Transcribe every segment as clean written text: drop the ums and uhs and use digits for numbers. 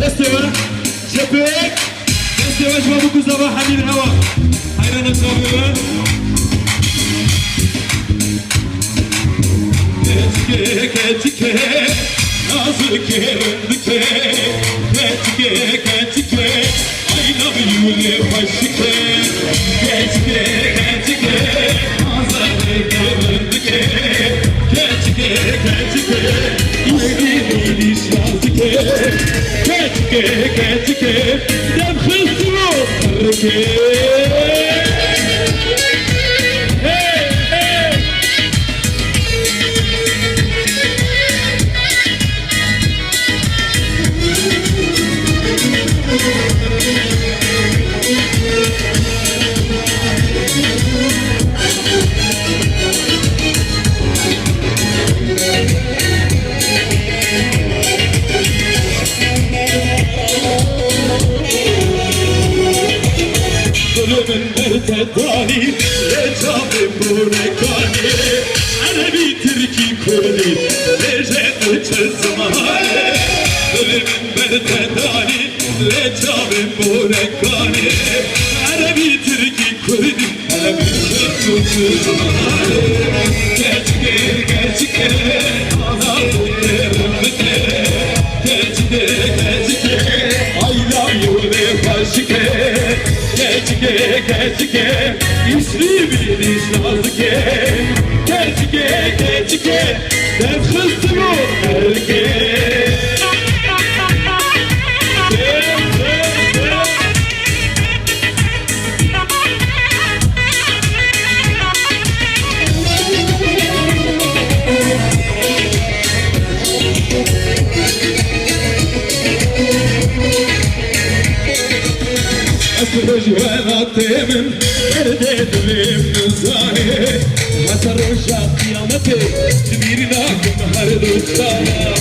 استوى شبك استوى شبابك وصباح حميد الهوا حيران الصابرة كاتكي نازك رندك كاتكي I love you لفشك كاتكي نازك رندك كاتكي İstediğini şazike Ketike Dem hızlı hareket Hey hey Ölümün mertedani Recabim bu rekani Arabi Türki Kurdi Recep çözmani Ölümün mertedani Recabim bu rekani Arabi Türki Kurdi Arabi Türki çözmani Geçke Geçke I love you ne başke Keçike İslimini şazike Keçike Nefsizim o erkek أسرج وأطيمن أردت بمنزاني هترجع قيامتي تبيرناكم هردوشانا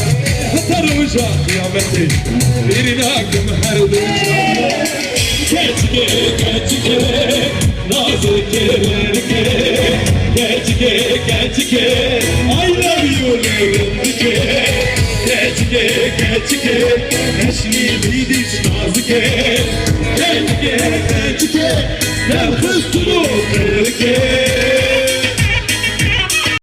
هترجع قيامتي تبيرناكم هردوشانا Keçike Nazik Keçike I love you Keçike Neşli bidiş nazike Keçike